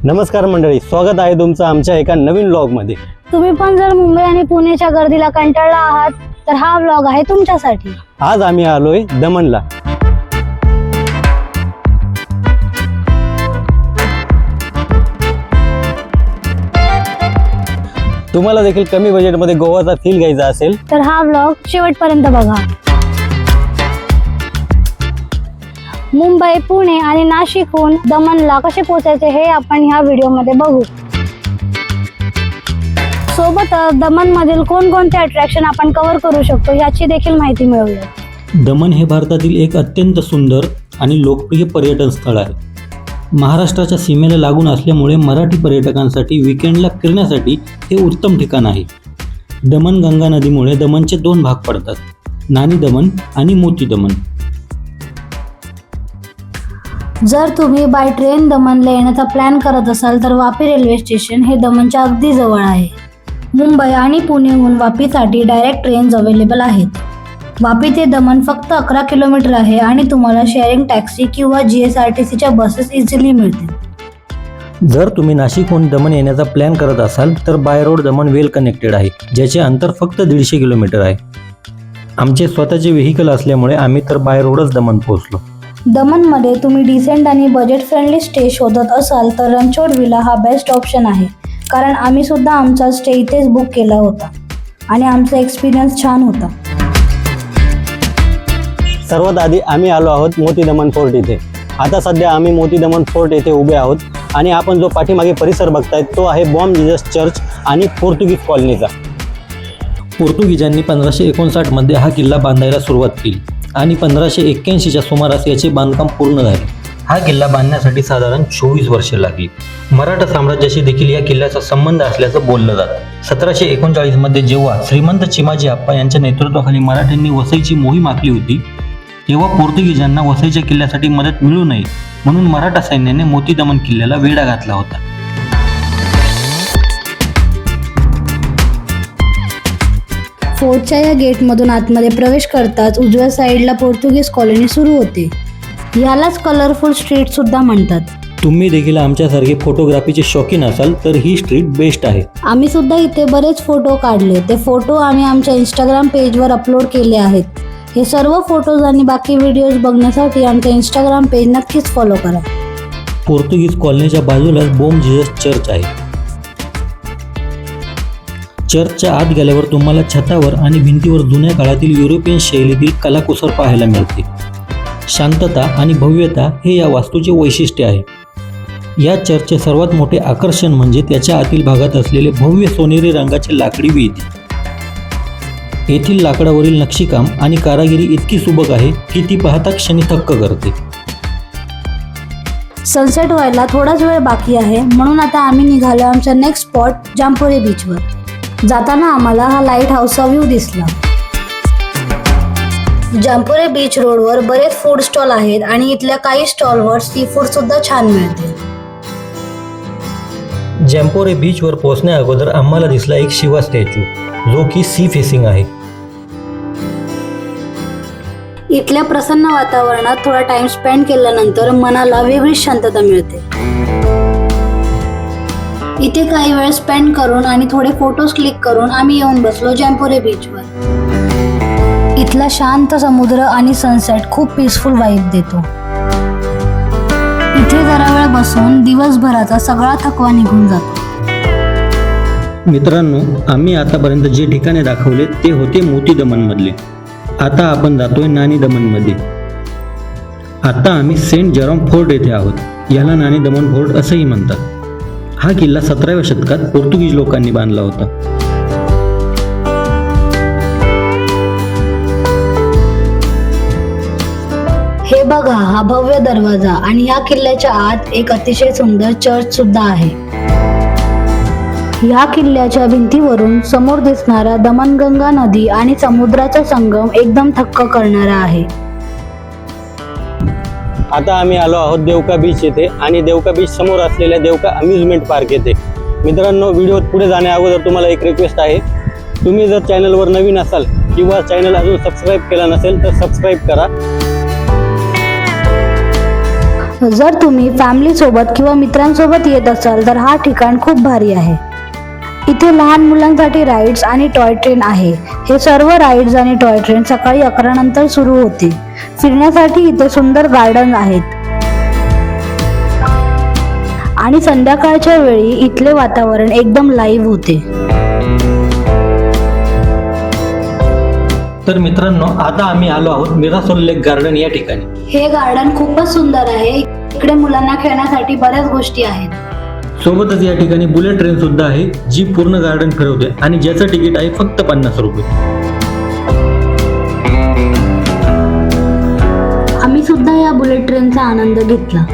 नमस्कार मंडळी, स्वागत आहे तुमचं आमच्या एका नवीन व्लॉगमध्ये। तुम्ही पण जर मुंबई आणि पुण्याच्या गर्दीला कंटाळला आहात तर हा व्लॉग आहे तुमच्यासाठी। आज आम्ही आलोय दमनला। तुम्हाला देखील कमी बजेटमध्ये गोवाचा फील घ्यायचा असेल तर हा व्लॉग शेवटपर्यंत बघा। मुंबई, पुणे आणि नाशिकहून दमनला कसे पोहोचायचे हे आपण ह्या व्हिडिओमध्ये बघू। सोबतच दमनमधील कोणकोणते अट्रॅक्शन आपण कव्हर करू शकतो याची देखील माहिती मिळवूया। दमन हे भारतातील एक अत्यंत सुंदर आणि लोकप्रिय पर्यटन स्थळ आहे। महाराष्ट्राच्या सीमेला लागून असल्यामुळे मराठी पर्यटकांसाठी विकेंडला फिरण्यासाठी हे उत्तम ठिकाण आहे। दमन गंगा नदीमुळे दमनचे दोन भाग पडतात, नानी दमन आणि मोती दमन। जर तुम्ही बाय ट्रेन दमनला येण्याचा प्लॅन करत असाल तर वापी रेल्वे स्टेशन हे दमनच्या अगदी जवळ आहे। मुंबई आणि पुणेहून वापीसाठी डायरेक्ट ट्रेन्स अवेलेबल आहेत। वापी ते दमन फक्त 11 किलोमीटर आहे आणि तुम्हाला शेअरिंग टॅक्सी किंवा GSRTCच्या बसेस इझिली मिळतील। जर तुम्ही नाशिकहून दमन येण्याचा प्लॅन करत असाल तर by road Daman well connected आहे, ज्याचे अंतर फक्त 150 किलोमीटर आहे। आमचे स्वतःचे व्हेकल असल्यामुळे आम्ही तर बाय रोडच दमन पोहोचलो। दमनमध्ये तुम्ही डिसेंट आणि बजेट फ्रेंडली स्टे शोधत असाल तर रणछोड विला हा बेस्ट ऑप्शन आहे, कारण आम्ही सुद्धा आमचा स्टे इथेच बुक केला होता आणि आमचा एक्सपिरियन्स छान होता। सर्वात आधी आम्ही आलो आहोत मोती दमन फोर्ट इथे। आता सध्या आम्ही मोती दमन फोर्ट येथे उभे आहोत आणि आपण जो पाठीमागे परिसर बघताय तो आहे बॉम जीसस चर्च आणि पोर्तुगीज कॉलनीचा। पोर्तुगीजांनी 1559 मध्ये हा किल्ला बांधायला सुरुवात केली आणि 1581च्या सुमारास याचे बांधकाम पूर्ण झाले। हा किल्ला बांधण्यासाठी साधारण 24 वर्षे लागली। मराठा साम्राज्याशी देखील या किल्ल्याचा संबंध असल्याचं बोललं जातं। 1739 मध्ये जेव्हा श्रीमंत चिमाजी आप्पा यांच्या नेतृत्वाखाली मराठ्यांनी वसईची मोहीम आखली होती, तेव्हा पोर्तुगीजांना वसईच्या किल्ल्यासाठी मदत मिळू नये म्हणून मराठा सैन्याने मोती दमन किल्ल्याला वेढा घातला होता। फोर्टच्या या गेटमधून आतमध्ये प्रवेश करताच उजव्या साईडला पोर्तुगीज कॉलनी सुरू होते। यालाच कलरफुल स्ट्रीट सुद्धा म्हणतात। तुम्ही देखील आमच्यासारखे फोटोग्राफीचे शौकीन असाल तर ही स्ट्रीट बेस्ट आहे। आम्ही सुद्धा इथे बरेच फोटो काढले। ते फोटो आम्ही आमच्या इंस्टाग्राम पेजवर अपलोड केले आहेत। हे सर्व फोटोज आणि बाकी व्हिडिओज बघण्यासाठी आमच्या इंस्टाग्राम पेज नक्कीच फॉलो करा। पोर्तुगीज कॉलनीच्या बाजूलाच बॉम जीसस चर्च आहे। चर्चच्या आत गेल्यावर तुम्हाला छतावर आणि भिंतीवर जुन्या काळातील युरोपियन शैलीतील कलाकुसर पाहायला मिळते। शांतता आणि भव्यता हे या वास्तूचे वैशिष्ट्य आहे। या चर्चचे सर्वात मोठे आकर्षण म्हणजे त्याच्या आतील भागात असलेले भव्य सोनेरी रंगाचे लाकडी वीट। येथील लाकडावरील नक्षीकाम आणि कारागिरी इतकी सुबक आहे की ती पाहता क्षणी थक्क करते। सनसेट व्हायला थोडाच वेळ बाकी आहे, म्हणून आता आम्ही निघालो आमच्या नेक्स्ट स्पॉट जांपोरे बीचवर। जाताना आम्हाला हा लाईट हाऊसचा व्ह्यू दिसला। जांपोरे बीच रोडवर बरेच फूड स्टॉल आहेत आणि इथल्या काही स्टॉलवर सी फूड सुद्धा छान मिळते। जांपोरे बीचवर पोहोचण्या अगोदर आम्हाला दिसला एक शिवा स्टॅच्यू, जो की सी फेसिंग आहे। इथल्या प्रसन्न वातावरणात थोडा टाइम स्पेंड केल्यानंतर मनाला वेगळी शांतता मिळते। इथे काही वेळ स्पेंड करून आणि थोडे फोटोज क्लिक करून आम्ही येऊन बसलो जांपोरे बीचवर। इथला शांत समुद्र आणि सनसेट खूप पीसफुल वाइब देतो। इथे जरा वेळ बसून दिवसभराचा सगळा थकवा निघून जातो। मित्रांनो, आम्ही आतापर्यंत जे ठिकाणे दाखवले ते होते मोती दमन मधले। आता आपण जातोय नानी दमन मध्ये। आता आम्ही सेंट जेरोम फोर्ट येथे आहोत। याला नानी दमन फोर्ट असंही म्हणतात। हा किल्ला 17व्या शतकात पोर्तुगीज लोकांनी बांधला होता। हे बघा, हा भव्य दरवाजा आणि या किल्ल्याच्या आत एक अतिशय सुंदर चर्च सुद्धा आहे। या किल्ल्याच्या भिंतीवरून समोर दिसणारा दमनगंगा नदी आणि समुद्राचा संगम एकदम थक्क करणारा आहे। आता आम्ही आलो आहोत देवका बीच येथे आणि देवका बीच समोर असलेल्या देवका अम्युजमेंट पार्क येथे। मित्रांनो, व्हिडिओ पुढे जाण्या अगोदर तुम्हाला एक रिक्वेस्ट आहे, तुम्ही जर चॅनलवर नवीन असाल किंवा चॅनल अजून सबस्क्राईब केला नसेल तर सबस्क्राईब करा। जर तुम्ही फॅमिलीसोबत किंवा मित्रांसोबत येत असाल तर हा ठिकाण खूप भारी आहे. इथे लहान मुलांसाठी राईड्स आणि टॉय ट्रेन आहे. हे सर्व राईड्स आणि टॉय ट्रेन सकाळी 11 नंतर सुरू होते. फिरण्यासाठी इथे सुंदर गार्डन आहेत आणि संध्याकाळच्या वेळी इथले वातावरण एकदम लाईव्ह होते. तर मित्रांनो, आता आम्ही आलो आहोत मिरासोल लेक गार्डन या ठिकाणी. हे गार्डन खूपच सुंदर आहे. इकडे मुलांना खेळण्यासाठी बऱ्याच गोष्टी आहेत. सोबतच या ठिकाणी बुलेट ट्रेन सुद्धा आहे, जी पूर्ण गार्डन फिरवते आणि ज्याचं तिकीट आहे फक्त 50 रुपये. आम्ही सुद्धा या बुलेट ट्रेनचा आनंद घेतला.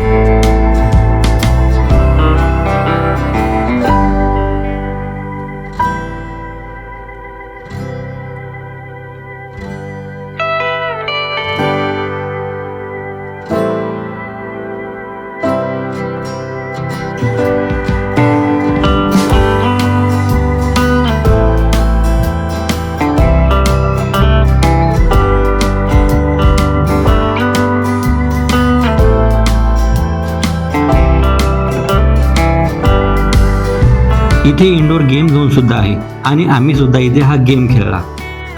इथे इंडोर गेम झोन सुद्धा आहे आणि आम्ही सुद्धा इथे हा गेम खेळला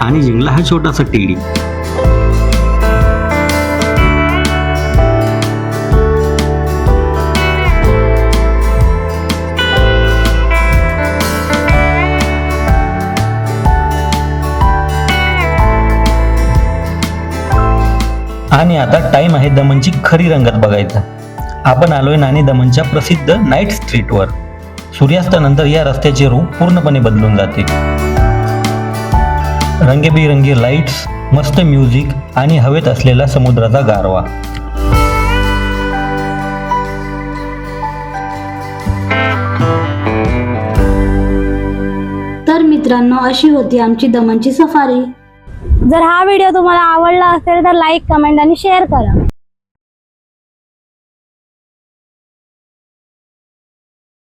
आणि जिंकला हा छोटासा टेडी. आणि आता टाइम आहे दमनची खरी रंगत बघायचा. आपण आलोय नानी दमनच्या प्रसिद्ध नाईट स्ट्रीटवर. सूर्यास्तानंतर या रस्त्याचे रूप पूर्णपणे बदलून जाते. रंगीबेरंगी लाईट्स, मस्त म्युझिक आणि हवेत असलेला समुद्राचा गारवा. तर मित्रांनो, अशी होती आमची दमनची सफारी. जर हा व्हिडिओ तुम्हाला आवडला असेल तर लाईक, कमेंट आणि शेअर करा.